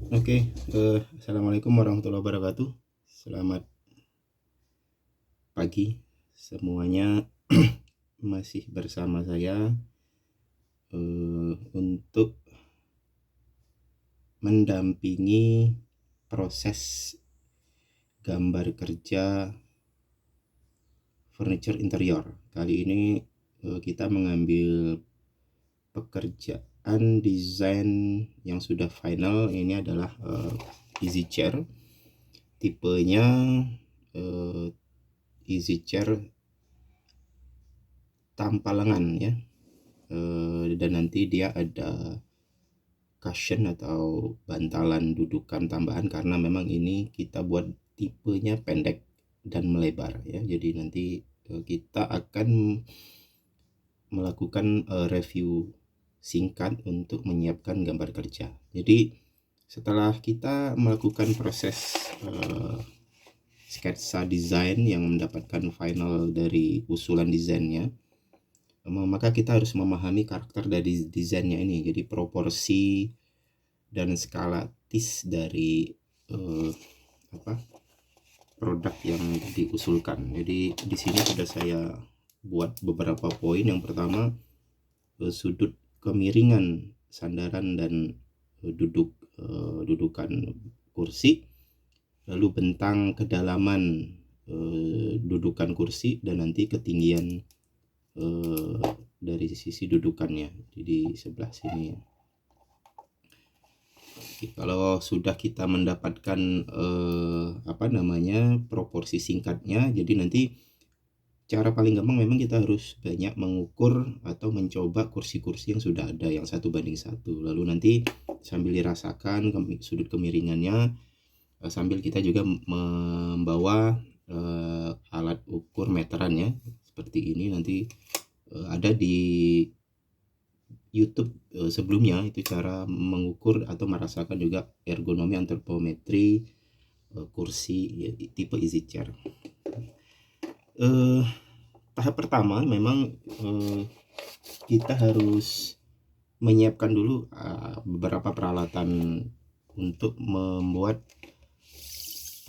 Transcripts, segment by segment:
Oke, assalamualaikum warahmatullahi wabarakatuh. Selamat pagi semuanya. Masih bersama saya untuk mendampingi proses gambar kerja furniture interior. Kali ini kita mengambil pekerjaan desain yang sudah final. Ini adalah easy chair. Tipenya easy chair tanpa lengan ya. Dan nanti dia ada cushion atau bantalan dudukan tambahan karena memang ini kita buat tipenya pendek dan melebar ya. Jadi nanti kita akan melakukan review singkat untuk menyiapkan gambar kerja. Jadi setelah kita melakukan proses sketsa desain yang mendapatkan final dari usulan desainnya, maka kita harus memahami karakter dari desainnya ini. Jadi proporsi dan skalatis dari produk yang diusulkan. Jadi di sini sudah saya buat beberapa poin. Yang pertama, sudut kemiringan sandaran dan dudukan kursi, lalu bentang kedalaman dudukan kursi, dan nanti ketinggian dari sisi dudukannya di sebelah sini. Kalau sudah kita mendapatkan proporsi singkatnya, jadi nanti cara paling gampang memang kita harus banyak mengukur atau mencoba kursi-kursi yang sudah ada yang 1:1. Lalu nanti sambil dirasakan sudut kemiringannya, sambil kita juga membawa alat ukur meterannya seperti ini. Nanti ada di YouTube sebelumnya, itu cara mengukur atau merasakan juga ergonomi antropometri kursi ya, tipe easy chair. Tahap pertama memang kita harus menyiapkan dulu beberapa peralatan untuk membuat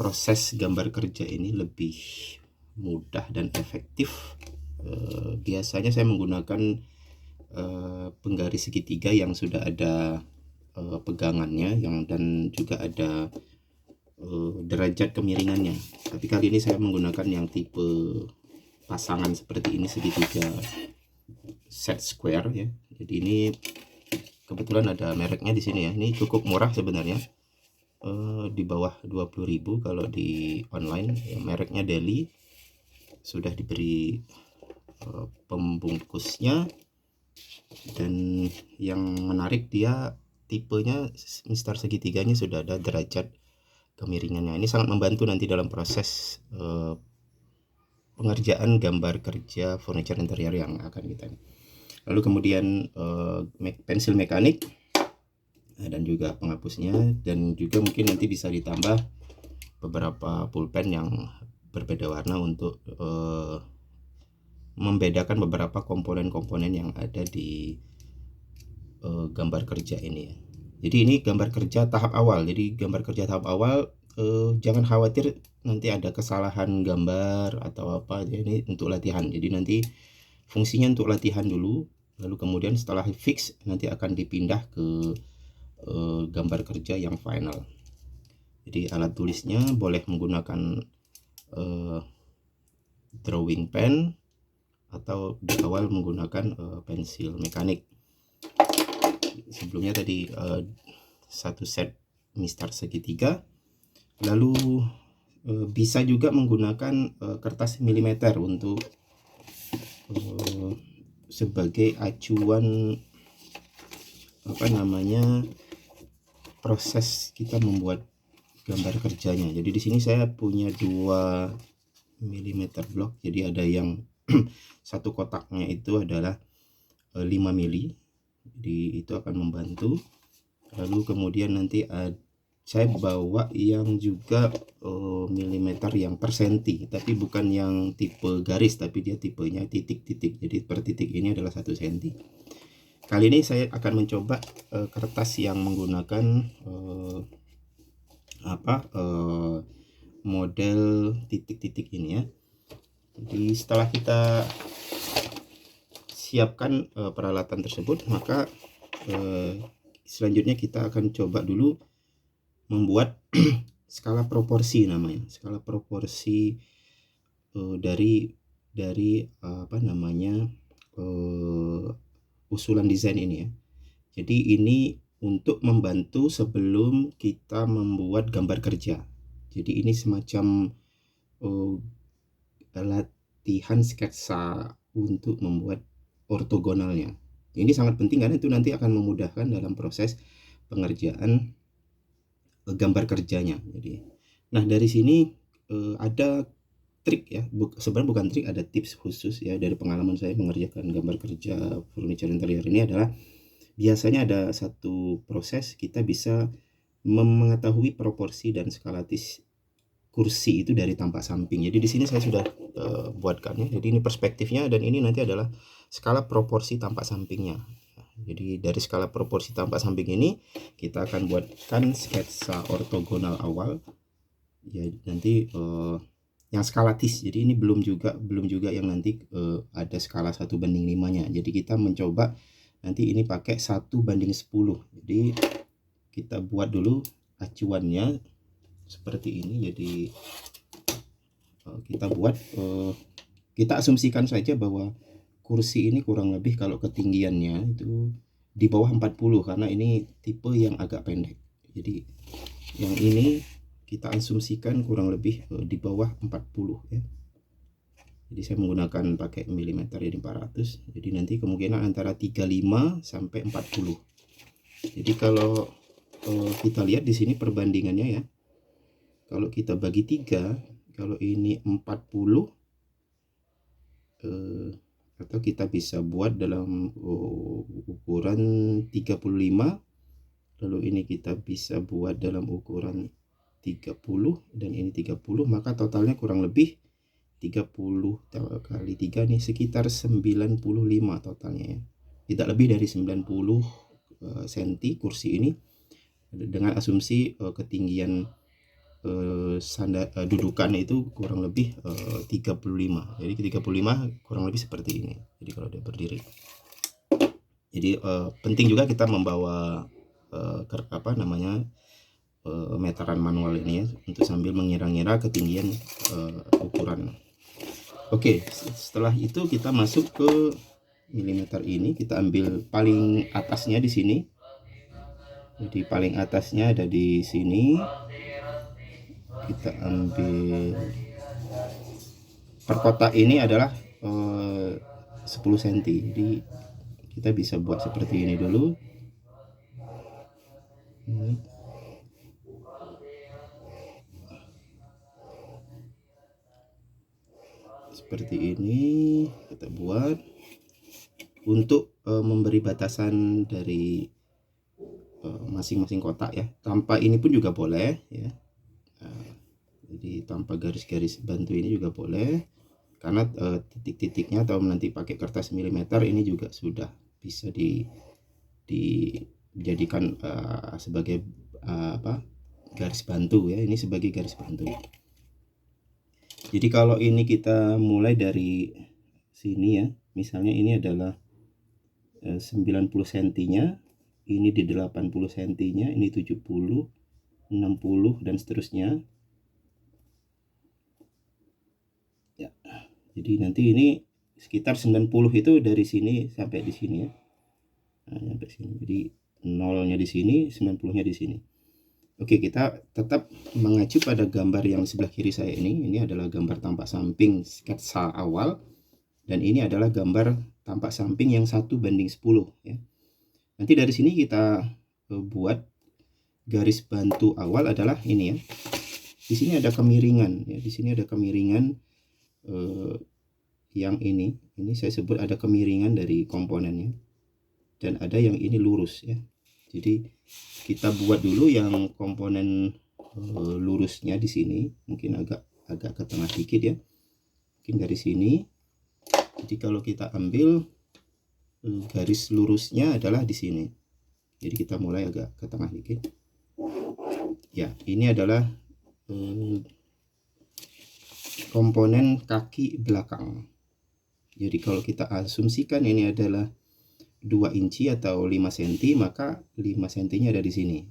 proses gambar kerja ini lebih mudah dan efektif. Biasanya saya menggunakan penggaris segitiga yang sudah ada pegangannya dan juga ada derajat kemiringannya. Tapi kali ini saya menggunakan yang tipe pasangan seperti ini, segitiga set square ya. Jadi ini kebetulan ada mereknya di sini ya. Ini cukup murah sebenarnya, di bawah 20.000 kalau di online ya. Mereknya Deli, sudah diberi pembungkusnya. Dan yang menarik, dia tipenya mistar segitiganya sudah ada derajat kemiringannya. Ini sangat membantu nanti dalam proses pengerjaan gambar kerja furniture interior yang akan kita. Lalu kemudian pensil mekanik dan juga penghapusnya, dan juga mungkin nanti bisa ditambah beberapa pulpen yang berbeda warna untuk membedakan beberapa komponen-komponen yang ada di gambar kerja ini ya. Jadi ini gambar kerja tahap awal. Jadi gambar kerja tahap awal, jangan khawatir nanti ada kesalahan gambar atau apa. Ini untuk latihan. Jadi nanti fungsinya untuk latihan dulu, lalu kemudian setelah fix nanti akan dipindah ke gambar kerja yang final. Jadi alat tulisnya boleh menggunakan drawing pen atau di awal menggunakan pensil mekanik. Sebelumnya tadi satu set mistar segitiga. Lalu bisa juga menggunakan kertas milimeter untuk sebagai acuan proses kita membuat gambar kerjanya. Jadi di sini saya punya 2 mm blok. Jadi ada yang satu kotaknya itu adalah 5 mili. Jadi itu akan membantu. Lalu kemudian nanti saya bawa yang juga milimeter yang per senti, tapi bukan yang tipe garis, tapi dia tipenya titik-titik. Jadi per titik ini adalah 1 senti. Kali ini saya akan mencoba kertas yang menggunakan model titik-titik ini ya. Jadi setelah kita siapkan peralatan tersebut, maka selanjutnya kita akan coba dulu membuat skala proporsi namanya. Skala proporsi dari apa namanya usulan desain ini ya. Jadi ini untuk membantu sebelum kita membuat gambar kerja. Jadi ini semacam latihan sketsa untuk membuat ortogonalnya. Ini sangat penting karena itu nanti akan memudahkan dalam proses pengerjaan gambar kerjanya. Jadi, nah dari sini ada trik ya, sebenarnya bukan trik, ada tips khusus ya dari pengalaman saya mengerjakan gambar kerja furniture interior ini adalah biasanya ada satu proses kita bisa mengetahui proporsi dan skalatis kursi itu dari tampak samping. Jadi di sini saya sudah buatkan ya. Jadi ini perspektifnya dan ini nanti adalah skala proporsi tampak sampingnya. Jadi dari skala proporsi tampak samping ini kita akan buatkan sketsa ortogonal awal. Ya nanti yang skalatis. Jadi ini belum juga yang nanti ada skala 1:5-nya. Jadi kita mencoba nanti ini pakai 1:10. Jadi kita buat dulu acuannya seperti ini. Jadi kita buat kita asumsikan saja bahwa kursi ini kurang lebih kalau ketinggiannya itu di bawah 40 karena ini tipe yang agak pendek. Jadi yang ini kita asumsikan kurang lebih di bawah 40 ya. Jadi saya menggunakan pakai milimeter ini 400. Jadi nanti kemungkinan antara 35 sampai 40. Jadi kalau kita lihat di sini perbandingannya ya. Kalau kita bagi 3, kalau ini 40 atau kita bisa buat dalam ukuran 35, lalu ini kita bisa buat dalam ukuran 30 dan ini 30, maka totalnya kurang lebih 30 kali 3 nih sekitar 95 totalnya ya. Tidak lebih dari 90 cm kursi ini dengan asumsi ketinggian dudukan itu kurang lebih 35. Jadi 35 kurang lebih seperti ini. Jadi kalau dia berdiri. Jadi penting juga kita membawa meteran manual ini ya untuk sambil mengira-ngira ketinggian ukuran. Oke, setelah itu kita masuk ke milimeter ini, kita ambil paling atasnya di sini. Jadi paling atasnya ada di sini. Kita ambil per kotak ini adalah 10 cm. Jadi kita bisa buat seperti ini dulu. Seperti ini kita buat untuk memberi batasan dari masing-masing kotak ya. Tanpa ini pun juga boleh ya. Jadi tanpa garis-garis bantu ini juga boleh, karena titik-titiknya atau nanti pakai kertas milimeter ini juga sudah bisa dijadikan sebagai garis bantu ya. Ini sebagai garis bantu. Jadi kalau ini kita mulai dari sini ya, misalnya ini adalah 90 cm-nya, ini di 80 cm-nya, ini 70, 60 dan seterusnya. Ya. Jadi nanti ini sekitar 90 itu dari sini sampai di sini ya. Nah, sampai sini. Jadi nolnya di sini, 90-nya di sini. Oke, kita tetap mengacu pada gambar yang sebelah kiri saya ini. Ini adalah gambar tampak samping sketsa awal. Dan ini adalah gambar tampak samping yang 1:10 ya. Nanti dari sini kita buat garis bantu awal adalah ini ya. Di sini ada kemiringan ya. Di sini ada kemiringan yang ini saya sebut ada kemiringan dari komponennya. Dan ada yang ini lurus ya. Jadi kita buat dulu yang komponen lurusnya di sini, mungkin agak ke tengah dikit ya, mungkin dari sini. Jadi kalau kita ambil garis lurusnya adalah di sini. Jadi kita mulai agak ke tengah dikit. Ya, ini adalah komponen kaki belakang. Jadi kalau kita asumsikan ini adalah 2 inci atau 5 cm, maka 5 cm-nya ada di sini.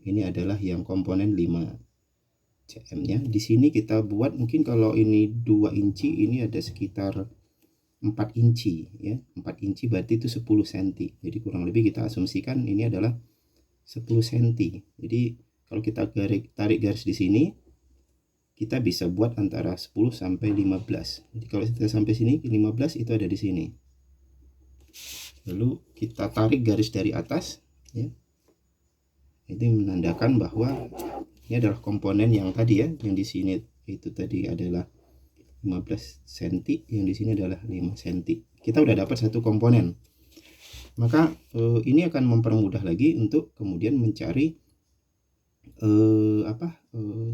Ini adalah yang komponen 5 cm-nya. Di sini kita buat, mungkin kalau ini 2 inci, ini ada sekitar 4 inci ya. 4 inci berarti itu 10 cm. Jadi kurang lebih kita asumsikan ini adalah 10 cm. Jadi kalau kita tarik garis di sini, kita bisa buat antara 10 sampai 15. Jadi kalau kita sampai sini 15 itu ada di sini. Lalu kita tarik garis dari atas ya. Itu menandakan bahwa ini adalah komponen yang tadi ya, yang di sini itu tadi adalah 15 cm, yang di sini adalah 5 cm. Kita udah dapat satu komponen. Maka ini akan mempermudah lagi untuk kemudian mencari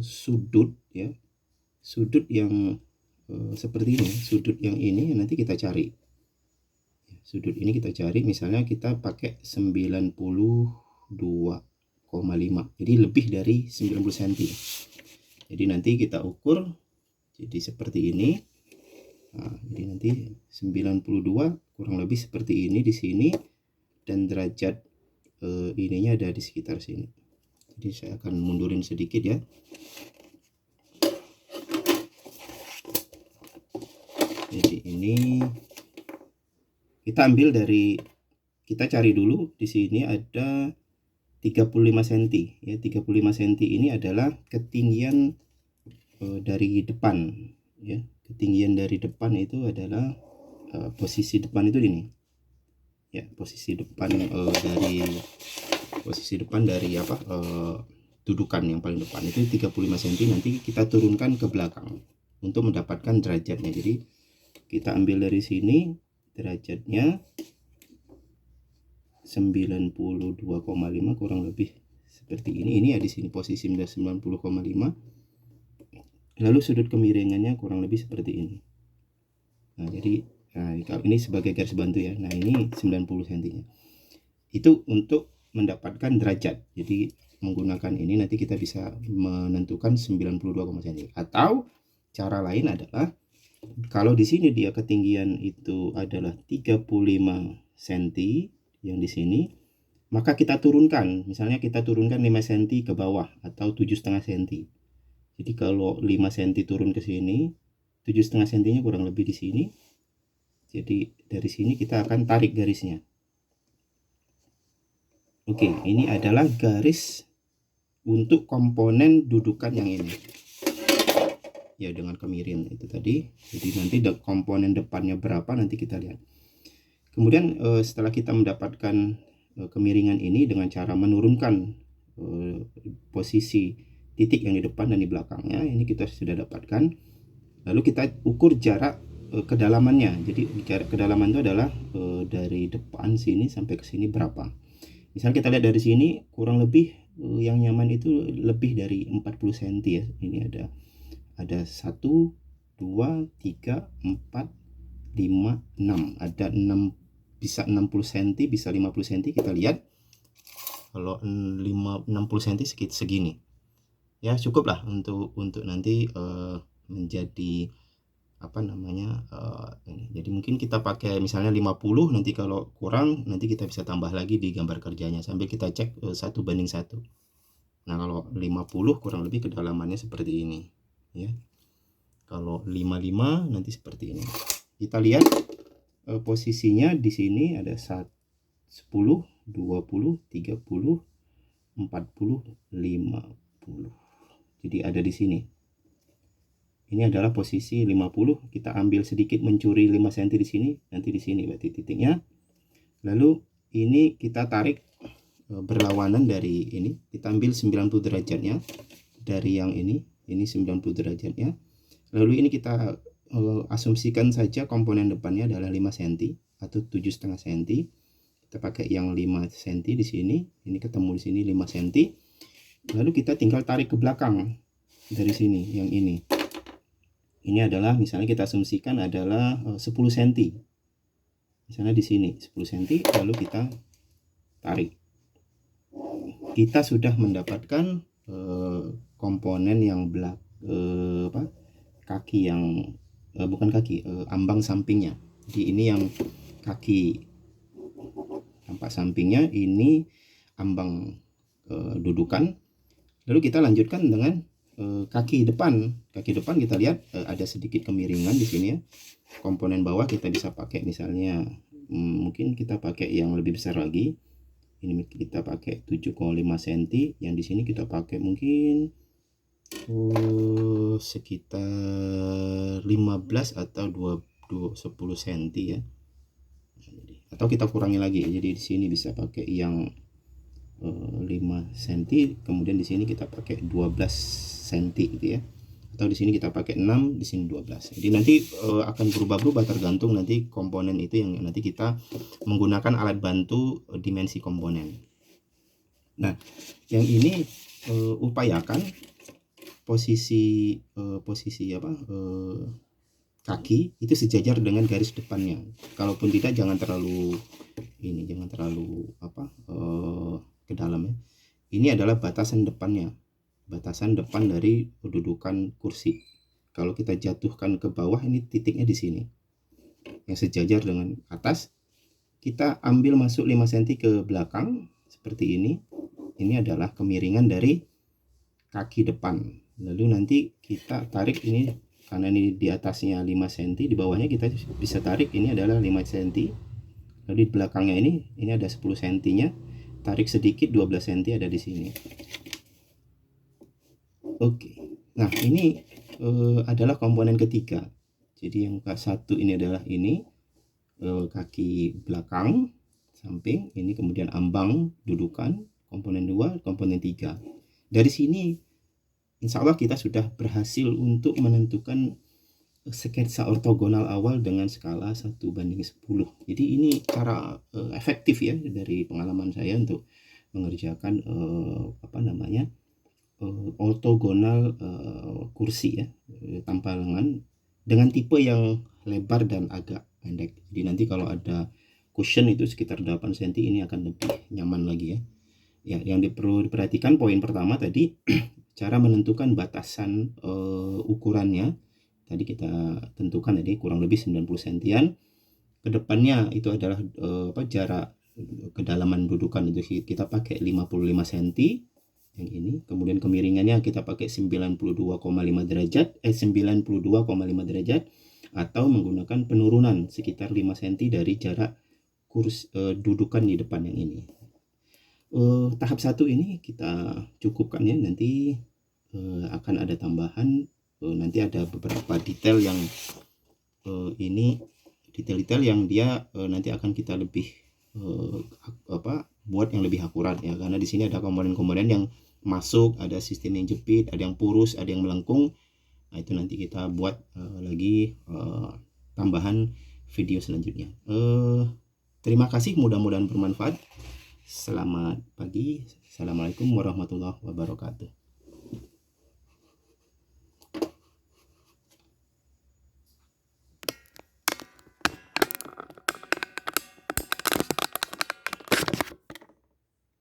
sudut ya. Sudut yang seperti ini, sudut yang ini nanti kita cari. Sudut ini kita cari, misalnya kita pakai 92,5. Jadi lebih dari 90 cm. Jadi nanti kita ukur jadi seperti ini. Nah, jadi nanti 92 kurang lebih seperti ini di sini, dan derajat ininya ada di sekitar sini. Jadi saya akan mundurin sedikit ya. Jadi ini kita ambil dari, kita cari dulu di sini ada 35 cm ya. 35 cm ini adalah ketinggian dari depan ya. Ketinggian dari depan itu adalah posisi depan itu ini ya, posisi depan dari dudukan yang paling depan itu 35 cm. Nanti kita turunkan ke belakang untuk mendapatkan derajatnya. Jadi kita ambil dari sini derajatnya 92,5 kurang lebih seperti ini. Ini ya di sini posisi 90,5. Lalu sudut kemiringannya kurang lebih seperti ini. Nah, jadi kalau ini sebagai garis bantu ya. Nah, ini 90 cm-nya. Itu untuk mendapatkan derajat. Jadi menggunakan ini nanti kita bisa menentukan 92,5 cm. Atau cara lain adalah kalau di sini dia ketinggian itu adalah 35 cm yang di sini, maka kita turunkan, misalnya kita turunkan 5 cm ke bawah atau 7,5 cm. Jadi kalau 5 cm turun ke sini, 7,5 cm-nya kurang lebih di sini. Jadi dari sini kita akan tarik garisnya. Oke, ini adalah garis untuk komponen dudukan yang ini. Ya, dengan kemiring itu tadi. Jadi nanti komponen depannya berapa nanti kita lihat. Kemudian setelah kita mendapatkan kemiringan ini dengan cara menurunkan posisi titik yang di depan dan di belakangnya, ini kita sudah dapatkan. Lalu kita ukur jarak kedalamannya. Jadi jarak kedalaman itu adalah dari depan sini sampai ke sini berapa. Misal kita lihat dari sini kurang lebih yang nyaman itu lebih dari 40 cm ya. Ini ada 1, 2, 3, 4, 5, 6. Ada 6, bisa 60 cm, bisa 50 cm. Kita lihat kalau 60 cm sekitar segini. Ya, cukup lah untuk nanti menjadi ini. Jadi mungkin kita pakai misalnya 50, nanti kalau kurang nanti kita bisa tambah lagi di gambar kerjanya sambil kita cek 1:1. Nah, kalau 50 kurang lebih kedalamannya seperti ini ya. Kalau 55 nanti seperti ini. Kita lihat posisinya di sini ada 10, 20, 30, 40, 50. Jadi ada di sini. Ini adalah posisi 50. Kita ambil sedikit mencuri 5 cm di sini, nanti di sini berarti titiknya. Lalu ini kita tarik berlawanan dari ini. Kita ambil 90 derajatnya dari yang ini 90 derajatnya. Lalu ini kita asumsikan saja komponen depannya adalah 5 cm atau 7,5 cm. Kita pakai yang 5 cm di sini. Ini ketemu di sini 5 cm. Lalu kita tinggal tarik ke belakang dari sini yang ini. Ini adalah misalnya kita asumsikan adalah 10 cm. misalnya di sini 10 cm, lalu kita tarik. Kita sudah mendapatkan komponen yang kaki yang bukan kaki, ambang sampingnya. Jadi ini yang kaki tampak sampingnya, ini ambang dudukan. Lalu kita lanjutkan dengan kaki depan. Kaki depan kita lihat ada sedikit kemiringan di sini ya. Komponen bawah kita bisa pakai misalnya mungkin kita pakai yang lebih besar lagi. Ini kita pakai 7,5 cm, yang di sini kita pakai mungkin sekitar 15 atau 10 cm ya. Atau kita kurangi lagi. Jadi di sini bisa pakai yang 5 cm, kemudian di sini kita pakai 12 cm gitu ya. Atau di sini kita pakai 6, di sini 12. Jadi nanti akan berubah-ubah tergantung nanti komponen itu yang nanti kita menggunakan alat bantu dimensi komponen. Nah, yang ini upayakan posisi kaki itu sejajar dengan garis depannya. Kalaupun tidak jangan terlalu ke dalam ya. Ini adalah batasan depannya. Batasan depan dari kedudukan kursi. Kalau kita jatuhkan ke bawah, ini titiknya di sini yang sejajar dengan atas. Kita ambil masuk 5 cm ke belakang seperti ini. Ini adalah kemiringan dari kaki depan. Lalu nanti kita tarik ini, karena ini di atasnya 5 cm, di bawahnya kita bisa tarik, ini adalah 5 cm. Lalu di belakangnya ini ada 10 cm nya, tarik sedikit 12 cm ada di sini. Oke, nah ini adalah komponen ketiga. Jadi yang satu ini adalah ini kaki belakang samping, ini kemudian ambang dudukan, komponen 2, komponen 3. Dari sini insya Allah kita sudah berhasil untuk menentukan sketsa ortogonal awal dengan skala 1:10. Jadi ini cara efektif ya dari pengalaman saya untuk mengerjakan ortogonal kursi ya, tanpa lengan dengan tipe yang lebar dan agak pendek. Jadi nanti kalau ada cushion itu sekitar 8 cm, ini akan lebih nyaman lagi ya. Ya, yang perlu diperhatikan poin pertama tadi cara menentukan batasan ukurannya. Tadi kita tentukan tadi kurang lebih 90 cm. Kedepannya itu adalah jarak kedalaman dudukan itu kita pakai 55 cm yang ini. Kemudian kemiringannya kita pakai 92,5 derajat 92,5 derajat, atau menggunakan penurunan sekitar 5 cm dari jarak dudukan di depan yang ini. Tahap 1 ini kita cukupkan ya. Nanti akan ada tambahan, nanti ada beberapa detail yang detail-detail yang dia nanti akan kita lebih buat yang lebih akurat ya, karena di sini ada komponen-komponen yang masuk, ada sistem yang jepit, ada yang purus, ada yang melengkung. Nah, itu nanti kita buat lagi tambahan video selanjutnya. Terima kasih, mudah-mudahan bermanfaat. Selamat pagi. Assalamualaikum warahmatullahi wabarakatuh.